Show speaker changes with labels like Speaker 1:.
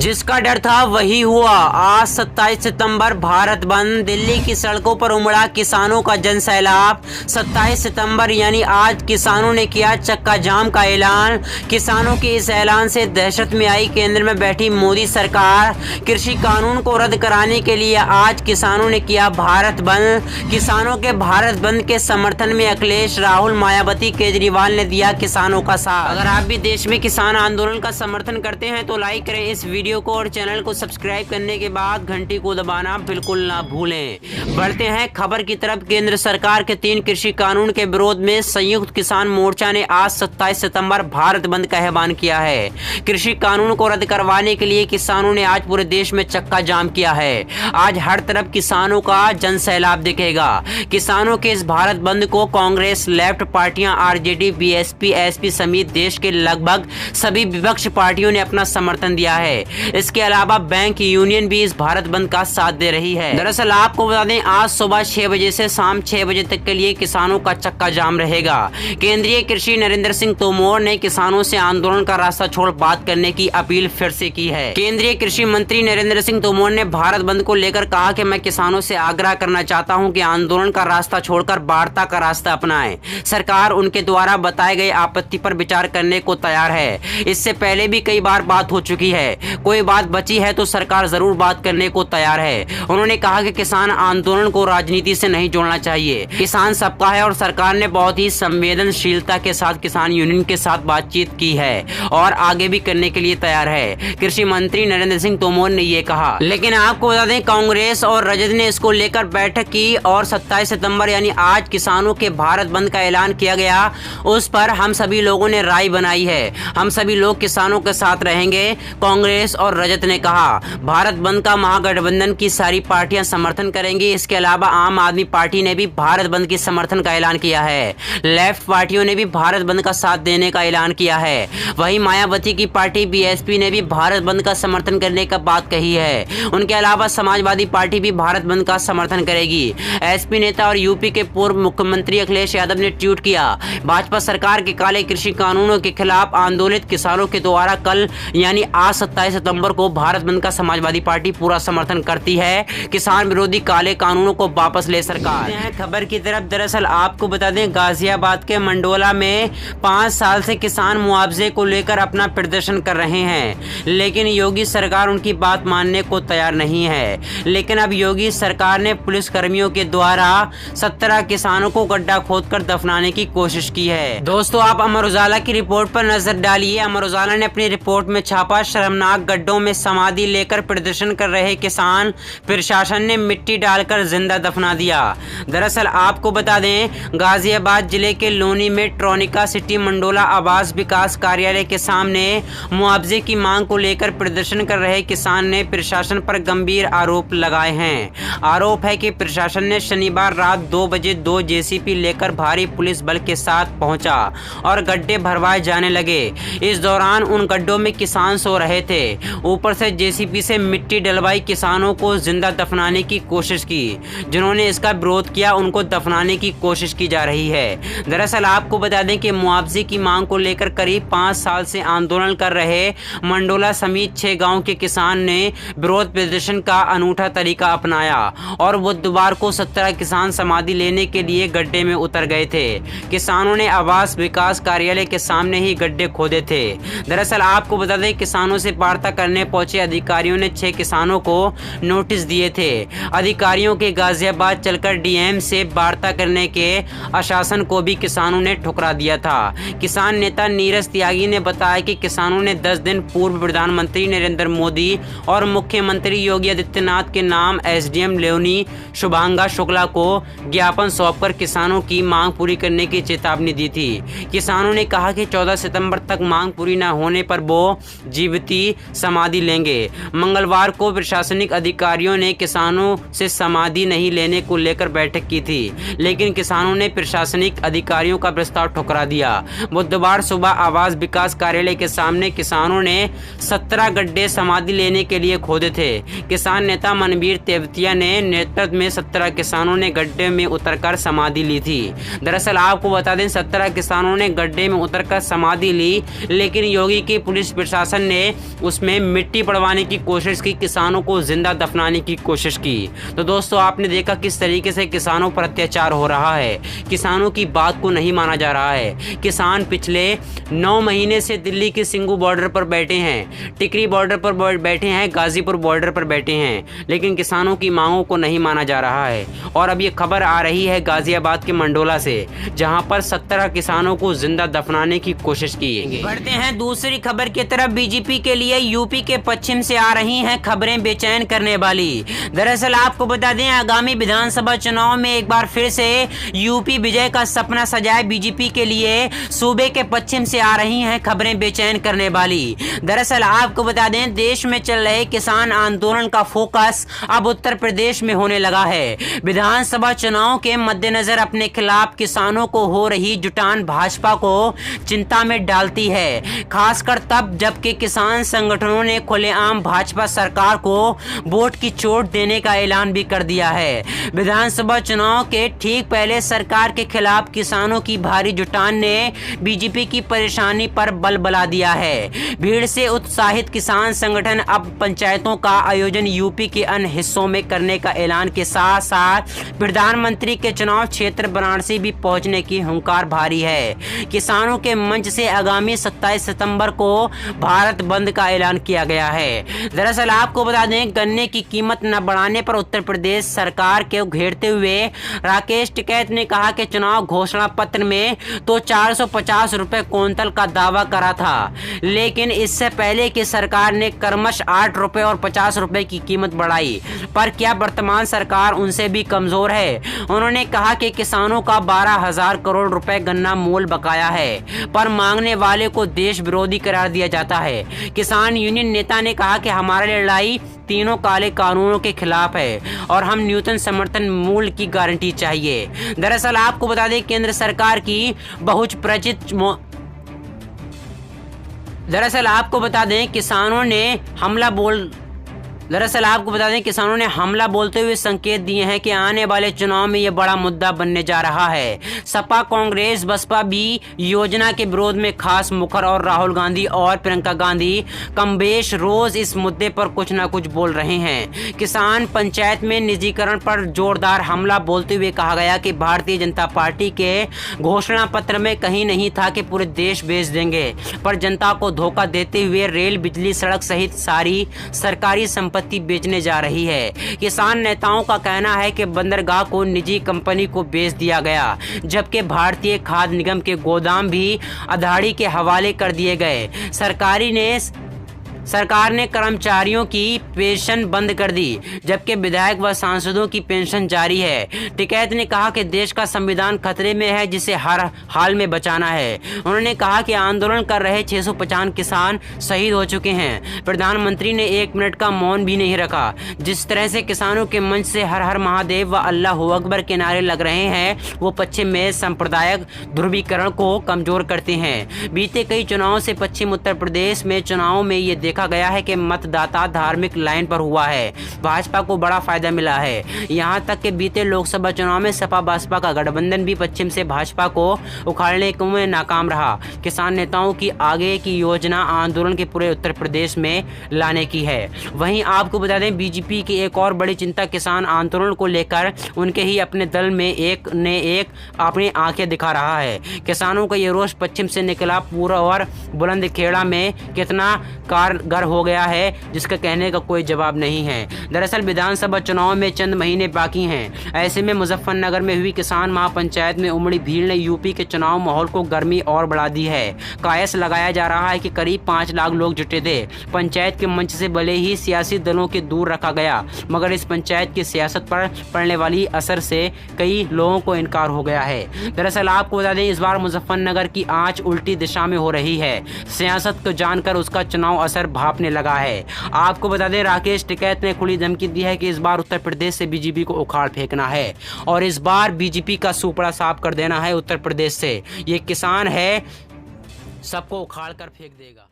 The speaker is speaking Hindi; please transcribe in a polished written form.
Speaker 1: जिसका डर था वही हुआ। आज 27 सितंबर भारत बंद। दिल्ली की सड़कों पर उमड़ा किसानों का जनसैलाब। 27 सितंबर यानी आज किसानों ने किया चक्का जाम का ऐलान। किसानों के इस ऐलान से दहशत में आई केंद्र में बैठी मोदी सरकार। कृषि कानून को रद्द कराने के लिए आज किसानों ने किया भारत बंद। किसानों के भारत बंद के समर्थन में अखिलेश, राहुल, मायावती, केजरीवाल ने दिया किसानों का साथ। अगर आप भी देश में किसान आंदोलन का समर्थन करते हैं तो लाइक करें इस वीडियो को और चैनल को सब्सक्राइब करने के बाद घंटी को दबाना बिल्कुल ना भूलें। बढ़ते हैं खबर की तरफ। केंद्र सरकार के 3 कृषि कानून के विरोध में संयुक्त किसान मोर्चा ने आज 27 सितंबर भारत बंद का ऐलान किया है। कृषि कानून को रद्द करवाने के लिए किसानों ने आज पूरे देश में चक्का जाम किया है। आज हर तरफ किसानों का जनसैलाब दिखेगा। किसानों के इस भारत बंद को कांग्रेस, लेफ्ट पार्टियां, आरजेडी, बीएसपी, एसपी समेत देश के लगभग सभी विपक्ष पार्टियों ने अपना समर्थन दिया है। इसके अलावा बैंक, यूनियन भी इस भारत बंद का साथ दे रही है। दरअसल आपको बता दें, आज सुबह 6 बजे से शाम 6 बजे तक के लिए किसानों का चक्का जाम रहेगा। केंद्रीय कृषि नरेंद्र सिंह तोमर ने किसानों से आंदोलन का रास्ता छोड़ बात करने की अपील फिर से की है। केंद्रीय कृषि मंत्री नरेंद्र सिंह तोमर ने भारत बंद को लेकर कहा कि मैं किसानों से आग्रह करना चाहता हूं कि आंदोलन का रास्ता छोड़कर वार्ता का रास्ता अपनाएं। सरकार उनके द्वारा बताए गए आपत्ति पर विचार करने को तैयार है। इससे पहले भी कई बार बात हो चुकी है। कोई बात बची है तो सरकार जरूर बात करने को तैयार है। उन्होंने कहा कि किसान आंदोलन को राजनीति से नहीं जोड़ना चाहिए। किसान सबका है और सरकार ने बहुत ही संवेदनशीलता के साथ किसान यूनियन के साथ बातचीत की है और आगे भी करने के लिए तैयार है। कृषि मंत्री नरेंद्र सिंह तोमर ने ये कहा। लेकिन आपको बता दें, कांग्रेस और रजत ने इसको लेकर बैठक की और 27 सितंबर यानी आज किसानों के भारत बंद का ऐलान किया गया। उस पर हम सभी लोगों ने राय बनाई है। हम सभी लोग किसानों के साथ रहेंगे। कांग्रेस और रजत ने कहा भारत बंद का महागठबंधन की सारी पार्टियां समर्थन करेंगी। इसके अलावा आम आदमी पार्टी ने भी भारत बंद की समर्थन का ऐलान किया है। लेफ्ट पार्टियों ने भी भारत बंद का साथ देने का ऐलान किया है। वहीं मायावती की पार्टी बीएसपी ने भी भारत बंद का समर्थन करने का बात कही है। उनके अलावा समाजवादी पार्टी भी भारत बंद का समर्थन करेगी। एसपी नेता और यूपी के पूर्व मुख्यमंत्री अखिलेश यादव ने ट्वीट किया, भाजपा सरकार के काले कृषि कानूनों के खिलाफ आंदोलित किसानों के द्वारा कल यानी आज 27 सितंबर को भारत बंद का समाजवादी पार्टी पूरा समर्थन करती है। किसान विरोधी काले कानूनों को वापस ले सरकार। खबर की तरफ। दरअसल आपको बता दें, गाजियाबाद के मंडोला में 5 साल से किसान मुआवजे को लेकर अपना प्रदर्शन कर रहे हैं, लेकिन योगी सरकार उनकी बात मानने को तैयार नहीं है। लेकिन अब योगी सरकार ने पुलिस कर्मियों के द्वारा 17 किसानों को गड्ढा खोदकर दफनाने की कोशिश की है। दोस्तों, आप अमर उजाला की रिपोर्ट पर नजर डालिए। अमर उजाला ने अपनी रिपोर्ट में छापा, शर्मनाक गड्ढों में समाधि लेकर प्रदर्शन कर रहे किसान, प्रशासन ने मिट्टी डालकर जिंदा दफना दिया। दरअसल आपको बता दें, गाजियाबाद जिले के लोनी में ट्रॉनिका सिटी मंडोला आवास विकास कार्यालय के सामने मुआवजे की मांग को लेकर प्रदर्शन कर रहे किसान ने प्रशासन पर गंभीर आरोप लगाए हैं। आरोप है कि प्रशासन ने शनिवार रात 2 बजे 2 जेसीबी लेकर भारी पुलिस बल के साथ पहुंचा और गड्ढे भरवाए जाने लगे। इस दौरान उन गड्ढों में किसान सो रहे थे। ऊपर से जेसीबी से मिट्टी डलवाई किसानों को जिंदा दफनाने की कोशिश की। जिन्होंने इसका विरोध किया उनको दफनाने की कोशिश की जा रही है। दरअसल आपको बता दें कि मुआवजे की मांग को लेकर करीब 5 साल से आंदोलन कर रहे मंडोला समेत 6 गांव के किसान ने विरोध प्रदर्शन का अनूठा तरीका अपनाया और बुधवार को 17 किसान समाधि लेने के लिए गड्ढे में उतर गए थे। किसानों ने आवास विकास कार्यालय के सामने ही गड्ढे खोदे थे। दरअसल आपको बता दें, किसानों से वार्ता करने पहुंचे अधिकारियों ने 6 किसानों को नोटिस दिए थे। अधिकारियों के गाजियाबाद चलकर डीएम से वार्ता करने के आश्वासन को भी किसानों ने ठुकरा दिया था। किसान नेता नीरज त्यागी ने बताया कि किसानों ने 10 दिन पूर्व प्रधानमंत्री नरेंद्र मोदी और मुख्यमंत्री योगी आदित्यनाथ के नाम एसडीएम लेवनी शुभांगा शुक्ला को ज्ञापन सौंपकर किसानों की मांग पूरी करने की चेतावनी दी थी। किसानों ने कहा कि 14 सितंबर तक मांग पूरी न होने पर वो जीविती समाधि लेंगे। मंगलवार को प्रशासनिक अधिकारियों ने किसानों से समाधि नहीं लेने को लेकर बैठक की थी, लेकिन किसानों ने प्रशासनिक अधिकारियों का प्रस्ताव ठुकरा दिया। बुधवार सुबह आवास विकास कार्यालय के सामने किसानों ने 17 गड्ढे समाधि लेने के लिए खोदे थे। किसान नेता मनवीर तेवतिया ने नेतृत्व में 17 किसानों ने गड्ढे में उतरकर समाधि ली थी। दरअसल आपको बता दें, 17 किसानों ने गड्ढे में उतरकर समाधि ली, लेकिन योगी की पुलिस प्रशासन ने उसमें में मिट्टी पड़वाने की कोशिश की, किसानों को जिंदा दफनाने की कोशिश की। तो दोस्तों आपने देखा किस तरीके से किसानों पर अत्याचार हो रहा है, किसानों की बात को नहीं माना जा रहा है। किसान पिछले 9 महीने से दिल्ली के सिंगू बॉर्डर पर बैठे हैं, टिकरी बॉर्डर पर बैठे हैं, गाजीपुर बॉर्डर पर बैठे हैं, लेकिन किसानों की मांगों को नहीं माना जा रहा है। और अब ये खबर आ रही है गाजियाबाद के मंडोला से, जहां पर 17 किसानों को जिंदा दफनाने की कोशिश की गई। बढ़ते हैं दूसरी खबर की तरफ। बीजेपी के लिए यूपी के पश्चिम से आ रही हैं खबरें बेचैन करने वाली। दरअसल आपको बता दें, आगामी विधानसभा चुनाव में एक बार फिर से यूपी विजय का सपना सजाए बीजेपी के लिए सूबे के पश्चिम से आ रही हैं खबरें बेचैन करने वाली। दरअसल आपको बता दें, देश में चल रहे किसान आंदोलन का फोकस अब उत्तर प्रदेश में होने लगा है। विधानसभा चुनाव के मद्देनजर अपने खिलाफ किसानों को हो रही जुटान भाजपा को चिंता में डालती है, खासकर तब जबकि किसान संगठनों ने खुलेआम भाजपा सरकार को वोट की चोट देने का ऐलान भी कर दिया है। विधानसभा चुनाव के ठीक पहले सरकार के खिलाफ किसानों की भारी जुटान ने बीजेपी की परेशानी पर बल बला दिया है। भीड़ से उत्साहित किसान संगठन अब पंचायतों का आयोजन यूपी के अन्य हिस्सों में करने का ऐलान के साथ साथ प्रधानमंत्री के चुनाव क्षेत्र वाराणसी भी पहुंचने की हुंकार भारी है। किसानों के मंच से आगामी 27 सितंबर को भारत बंद का ऐलान किया गया है। दरअसल आपको बता दें, गन्ने की कीमत न बढ़ाने पर उत्तर प्रदेश सरकार के घेरते हुए राकेश टिकैत ने कहा कि चुनाव घोषणा पत्र में तो 450 रुपए क्विंटल का दावा करा था, लेकिन इससे पहले कि सरकार ने क्रमश 8 रुपए और 50 रुपए की कीमत बढ़ाई, पर क्या वर्तमान सरकार उनसे भी कमजोर है? उन्होंने कहा कि किसानों का 12,000 करोड़ रुपए गन्ना मूल बकाया है, पर मांगने वाले को देश विरोधी करार दिया जाता है। किसान यूनियन नेता ने कहा कि हमारी लड़ाई तीनों काले कानूनों के खिलाफ है और हम न्यूनतम समर्थन मूल्य की गारंटी चाहिए। दरअसल आपको बता दें, केंद्र सरकार की बहुचर्चित दरअसल आपको बता दें किसानों ने हमला बोलते हुए संकेत दिए हैं कि आने वाले चुनाव में यह बड़ा मुद्दा बनने जा रहा है। सपा, कांग्रेस, बसपा भी योजना के विरोध में खास मुखर और राहुल गांधी और प्रियंका गांधी कमबेश रोज इस मुद्दे पर कुछ न कुछ बोल रहे हैं। किसान पंचायत में निजीकरण पर जोरदार हमला बोलते हुए कहा गया कि भारतीय जनता पार्टी के घोषणा पत्र में कहीं नहीं था कि पूरे देश बेच देंगे, पर जनता को धोखा देते हुए रेल, बिजली, सड़क सहित सारी सरकारी संपत्ति बेचने जा रही है। किसान नेताओं का कहना है कि बंदरगाह को निजी कंपनी को बेच दिया गया, जबकि भारतीय खाद्य निगम के गोदाम भी अदानी के हवाले कर दिए गए। सरकार ने कर्मचारियों की पेंशन बंद कर दी, जबकि विधायक व सांसदों की पेंशन जारी है। टिकैत ने कहा कि देश का संविधान खतरे में है, जिसे हर हाल में बचाना है। उन्होंने कहा कि आंदोलन कर रहे 650 किसान शहीद हो चुके हैं। प्रधानमंत्री ने 1 मिनट का मौन भी नहीं रखा। जिस तरह से किसानों के मंच से हर हर महादेव व अल्लाह अकबर के नारे लग रहे हैं, वो पश्चिम में सांप्रदायिक ध्रुवीकरण को कमजोर करते हैं। बीते कई चुनावों से पश्चिम उत्तर प्रदेश में चुनाव में ये देखा गया है कि मतदाता धार्मिक लाइन पर हुआ है। भाजपा को बड़ा फायदा मिला है। यहां तक कि बीते लोकसभा चुनाव में सपा बसपा का गठबंधन भी पश्चिम से भाजपा को उखाड़ने में नाकाम रहा। किसान नेताओं की आगे की योजना आंदोलन के पूरे उत्तर प्रदेश में लाने की है। वहीं आपको बता दें, बीजेपी की एक और बड़ी चिंता किसान आंदोलन को लेकर उनके ही अपने दल में एक अपनी आंखें दिखा रहा है। किसानों का ये रोष पश्चिम से निकला पूरा और बुलंदखेड़ा में कितना कारगर हो गया है, जिसका कहने का कोई जवाब नहीं है। दरअसल विधानसभा चुनाव में चंद महीने बाकी हैं। ऐसे में मुजफ्फरनगर में हुई किसान महापंचायत में उमड़ी भीड़ ने यूपी के चुनाव माहौल को गर्मी और बढ़ा दी है। कयास लगाया जा रहा है कि करीब 5 लाख लोग जुटे थे। पंचायत के मंच से भले ही सियासी दलों के दूर रखा गया, मगर इस पंचायत की सियासत पर पड़ने वाली असर से कई लोगों को इनकार हो गया है। दरअसल आपको बता दें, इस बार मुजफ्फरनगर की आंच उल्टी दिशा में हो रही है। सियासत को जानकर उसका चुनाव असर भापने लगा है। आपको बता दें, राकेश टिकैत ने खुली धमकी दी है कि इस बार उत्तर प्रदेश से बीजेपी को उखाड़ फेंकना है और इस बार बीजेपी का सुपड़ा साफ कर देना है उत्तर प्रदेश से। ये किसान है, सबको उखाड़ कर फेंक देगा।